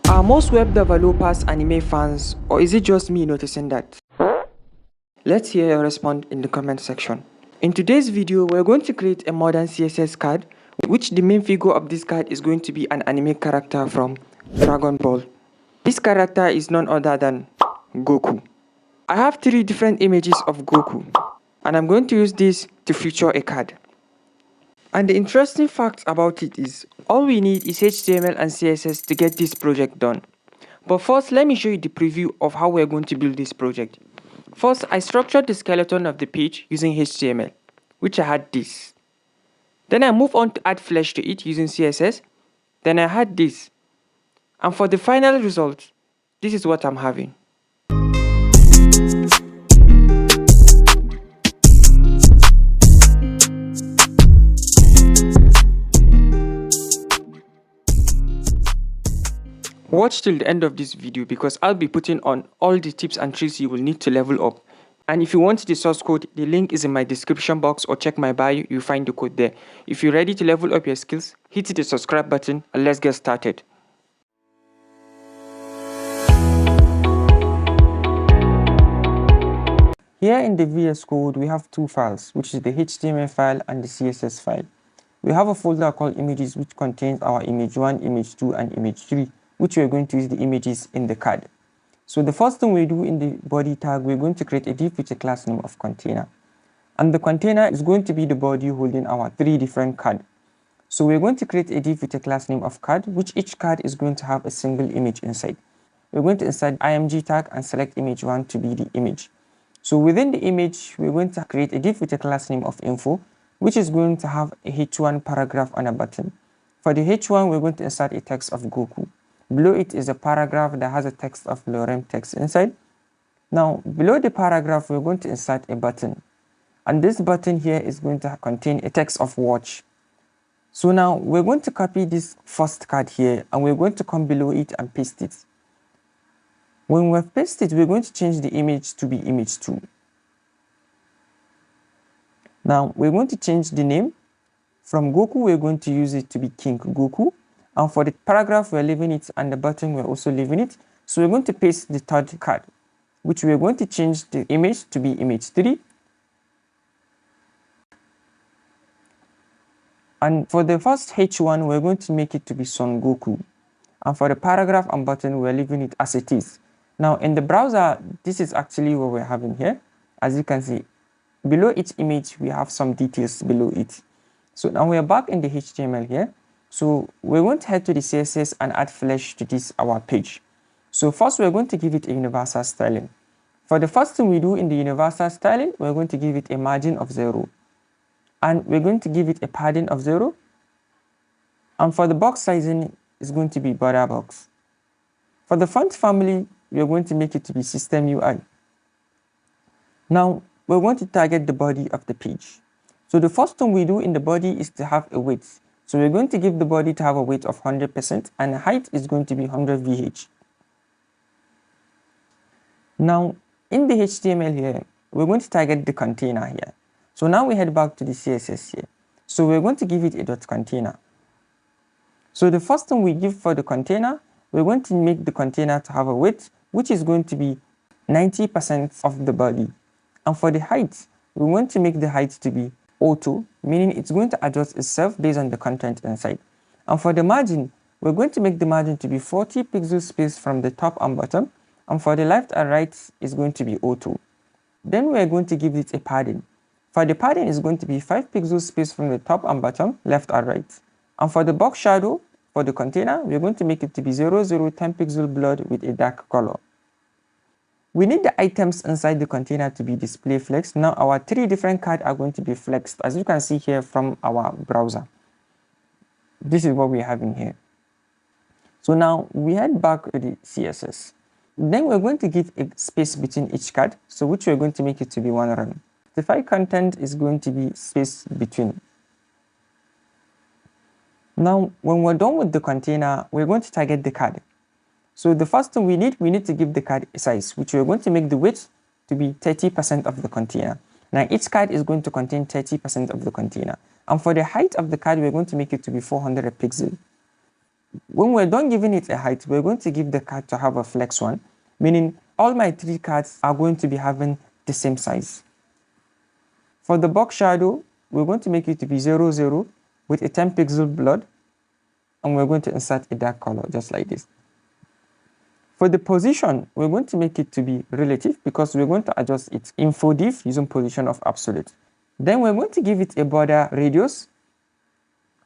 Are most web developers anime fans, or is it just me noticing that? Let's hear your response in the comment section. In today's video, we're going to create a modern CSS card, which the main figure of this card is going to be an anime character from Dragon Ball. This character is none other than Goku. I have 3 different images of Goku, and I'm going to use this to feature a card. And the interesting fact about it is, all we need is HTML and CSS to get this project done. But first, let me show you the preview of how we're going to build this project. First, I structured the skeleton of the page using HTML, which I had this. Then I move on to add flesh to it using CSS. Then I had this. And for the final result, this is what I'm having. Watch till the end of this video because I'll be putting on all the tips and tricks you will need to level up. And if you want the source code, the link is in my description box or check my bio, you'll find the code there. If you're ready to level up your skills, hit the subscribe button and let's get started. Here in the VS Code, we have 2 files, which is the HTML file and the CSS file. We have a folder called images, which contains our image 1, image 2, and image 3, which we're going to use the images in the card. So the first thing we do in the body tag, we're going to create a div with a class name of container. And the container is going to be the body holding our 3 different cards. So we're going to create a div with a class name of card, which each card is going to have a single image inside. We're going to insert img tag and select image 1 to be the image. So within the image, we're going to create a div with a class name of info, which is going to have a h1 paragraph and a button. For the h1, we're going to insert a text of Goku. Below it is a paragraph that has a text of lorem text inside. Now, below the paragraph, we're going to insert a button. And this button here is going to contain a text of watch. So now, we're going to copy this first card here, and we're going to come below it and paste it. When we've pasted it, we're going to change the image to be image 2. Now, we're going to change the name. From Goku, we're going to use it to be King Goku. And for the paragraph, we're leaving it, and the button, we're also leaving it. So we're going to paste the third card, which we're going to change the image to be image 3. And for the first H1, we're going to make it to be Son Goku. And for the paragraph and button, we're leaving it as it is. Now, in the browser, this is actually what we're having here. As you can see, below each image, we have some details below it. So now we're back in the HTML here. So we're going to head to the CSS and add flesh to this our page. So first, we're going to give it a universal styling. For the first thing we do in the universal styling, we're going to give it a margin of 0. And we're going to give it a padding of 0. And for the box sizing, it's going to be border box. For the font family, we're going to make it to be system UI. Now, we're going to target the body of the page. So the first thing we do in the body is to have a width. So we're going to give the body to have a width of 100% and height is going to be 100 VH. Now, in the HTML here, we're going to target the container here. So now we head back to the CSS here. So we're going to give it a dot container. So the first thing we give for the container, we're going to make the container to have a width, which is going to be 90% of the body. And for the height, we want to make the height to be auto, meaning it's going to adjust itself based on the content inside. And for the margin, we're going to make the margin to be 40 pixels space from the top and bottom. And for the left and right, is going to be auto. Then we're going to give it a padding. For the padding, is going to be 5 pixels space from the top and bottom, left and right. And for the box shadow, for the container, we're going to make it to be 0010 pixel blurred with a dark color. We need the items inside the container to be display flexed. Now our 3 different cards are going to be flexed, as you can see here from our browser. This is what we have in here. So now we head back to the CSS. Then we're going to give a space between each card, so which we're going to make it to be 1 run. The file content is going to be space between. Now, when we're done with the container, we're going to target the card. So the first thing we need to give the card a size, which we're going to make the width to be 30% of the container. Now each card is going to contain 30% of the container. And for the height of the card, we're going to make it to be 400 pixels. When we're done giving it a height, we're going to give the card to have a flex one, meaning all my 3 cards are going to be having the same size. For the box shadow, we're going to make it to be 0, 0 with a 10 pixel blur, and we're going to insert a dark color just like this. For the position, we're going to make it to be relative because we're going to adjust its info div using position of absolute. Then we're going to give it a border radius.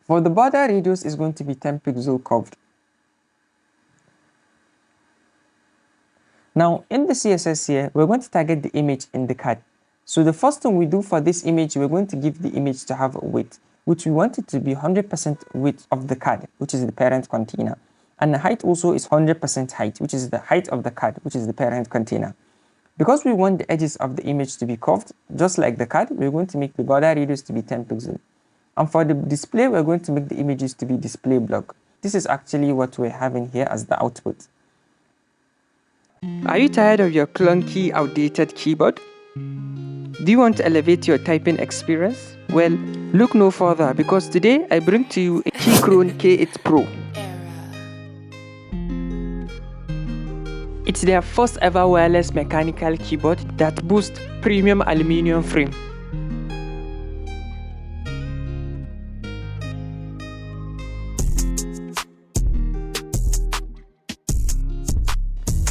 For the border radius is going to be 10 pixel curved. Now in the CSS here, we're going to target the image in the card. So the first thing we do for this image, we're going to give the image to have a width, which we want it to be 100% width of the card, which is the parent container. And the height also is 100% height, which is the height of the card, which is the parent container. Because we want the edges of the image to be curved, just like the card, we're going to make the border radius to be 10 pixels. And for the display, we're going to make the images to be display block. This is actually what we're having here as the output. Are you tired of your clunky, outdated keyboard? Do you want to elevate your typing experience? Well, look no further because today I bring to you a Keychron K8 Pro. It's their first ever wireless mechanical keyboard that boasts premium aluminium frame.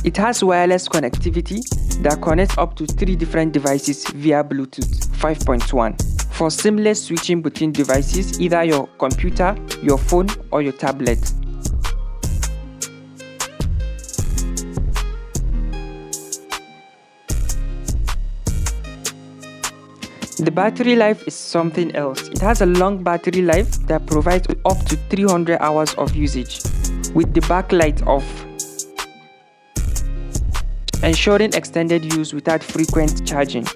It has wireless connectivity that connects up to 3 different devices via Bluetooth 5.1 for seamless switching between devices, either your computer, your phone, or your tablet. The battery life is something else. It has a long battery life that provides up to 300 hours of usage with the backlight off, ensuring extended use without frequent charging.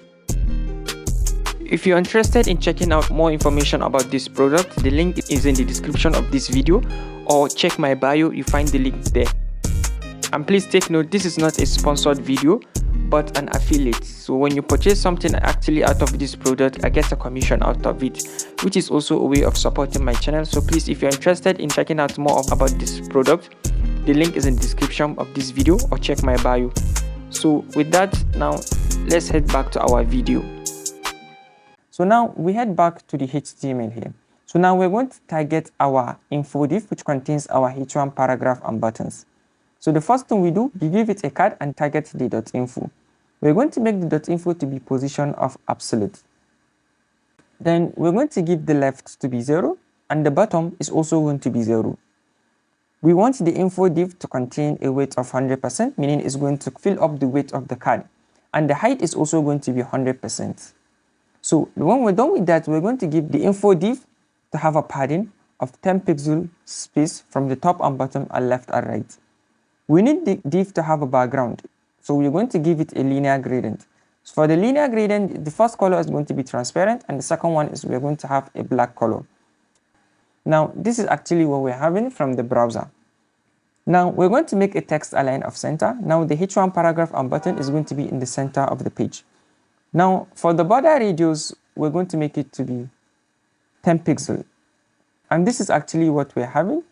If you're interested in checking out more information about this product, the link is in the description of this video, or check my bio, you find the link there. And please take note, this is not a sponsored video, but an affiliate. So when you purchase something actually out of this product, I get a commission out of it, which is also a way of supporting my channel. So please, if you're interested in checking out more about this product, the link is in the description of this video, or check my bio. So with that, now let's head back to our video. So now we head back to the HTML here. So now we're going to target our info div, which contains our H1 paragraph and buttons. So the first thing we do, we give it a card and target the .info. We're going to make the .info to be position of absolute. Then we're going to give the left to be 0 and the bottom is also going to be 0. We want the info div to contain a weight of 100%, meaning it's going to fill up the weight of the card. And the height is also going to be 100%. So when we're done with that, we're going to give the info div to have a padding of 10 pixel space from the top and bottom and left and right. We need the div to have a background. So we're going to give it a linear gradient. So for the linear gradient, the first color is going to be transparent and the second one is we're going to have a black color. Now, this is actually what we're having from the browser. Now, we're going to make a text align of center. Now, the H1 paragraph and button is going to be in the center of the page. Now, for the border radius, we're going to make it to be 10 pixels. And this is actually what we're having.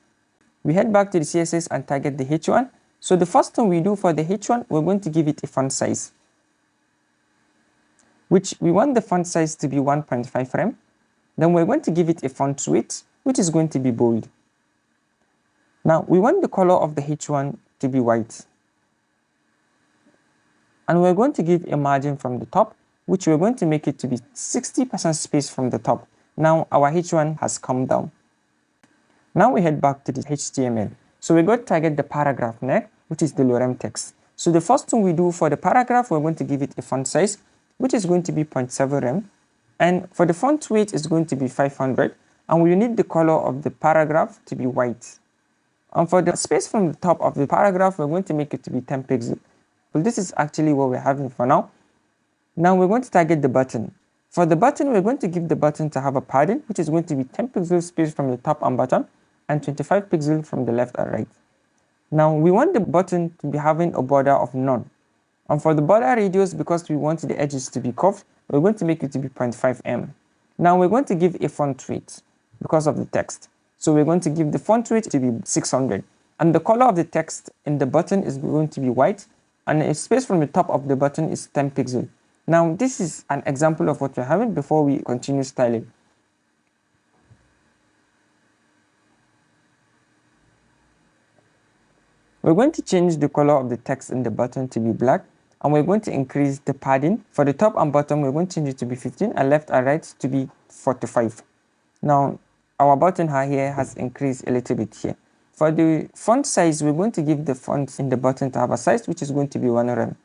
We head back to the CSS and target the H1. So the first thing we do for the H1, we're going to give it a font size, which we want the font size to be 1.5 rem. Then we're going to give it a font weight, which is going to be bold. Now, we want the color of the H1 to be white. And we're going to give a margin from the top, which we're going to make it to be 60% space from the top. Now, our H1 has come down. Now we head back to the HTML. So we're going to target the paragraph neck, which is the lorem text. So the first thing we do for the paragraph, we're going to give it a font size, which is going to be 0.7 rem. And for the font weight, it's going to be 500. And we need the color of the paragraph to be white. And for the space from the top of the paragraph, we're going to make it to be 10 pixels. Well, this is actually what we're having for now. Now we're going to target the button. For the button, we're going to give the button to have a padding, which is going to be 10 pixels space from the top and bottom, and 25 pixels from the left and right. Now we want the button to be having a border of none. And for the border radius, because we want the edges to be curved, we're going to make it to be 0.5 m. Now we're going to give a font weight because of the text. So we're going to give the font weight to be 600. And the color of the text in the button is going to be white, and the space from the top of the button is 10 pixels. Now this is an example of what we're having before we continue styling. We're going to change the color of the text in the button to be black, and we're going to increase the padding. For the top and bottom, we're going to change it to be 15, and left and right to be 45. Now, our button here has increased a little bit here. For the font size, we're going to give the font in the button to have a size which is going to be 1 rem.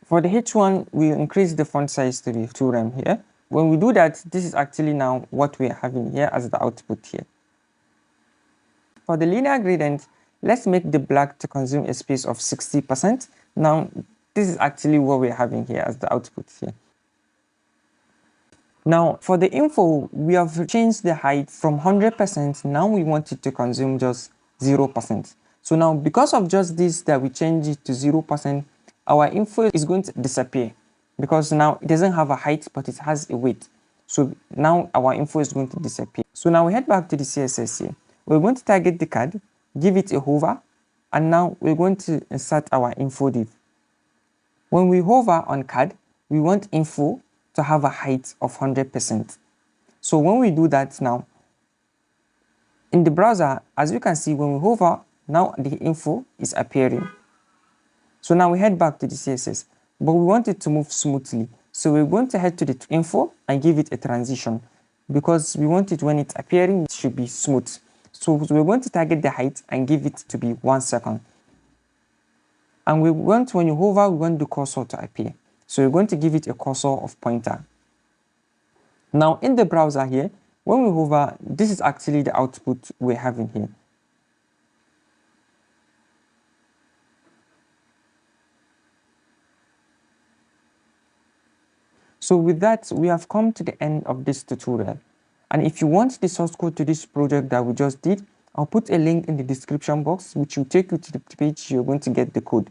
For the H1, we increase the font size to be 2 rem here. When we do that, this is actually now what we're having here as the output here. For the linear gradient, let's make the black to consume a space of 60%. Now, this is actually what we're having here as the output here. Now, for the info, we have changed the height from 100%. Now we want it to consume just 0%. So now, because of just this that we change it to 0%, our info is going to disappear because now it doesn't have a height, but it has a weight. So now our info is going to disappear. So now we head back to the CSS here. We're going to target the card, give it a hover, and now we're going to insert our info div. When we hover on card, we want info to have a height of 100%. So when we do that now, in the browser, as you can see, when we hover, now the info is appearing. So now we head back to the CSS, but we want it to move smoothly. So we're going to head to the info and give it a transition because we want it when it's appearing, it should be smooth. So we're going to target the height and give it to be 1 second. And we want, when you hover, we want the cursor to appear. So we're going to give it a cursor of pointer. Now in the browser here, when we hover, this is actually the output we're having here. So with that, we have come to the end of this tutorial. And if you want the source code to this project that we just did, I'll put a link in the description box, which will take you to the page you're going to get the code.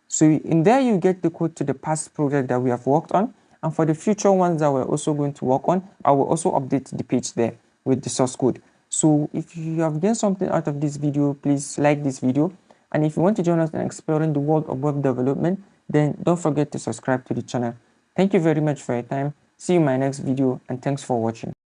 So in there, you get the code to the past project that we have worked on. And for the future ones that we're also going to work on, I will also update the page there with the source code. So if you have gained something out of this video, please like this video. And if you want to join us in exploring the world of web development, then don't forget to subscribe to the channel. Thank you very much for your time. See you in my next video, and thanks for watching.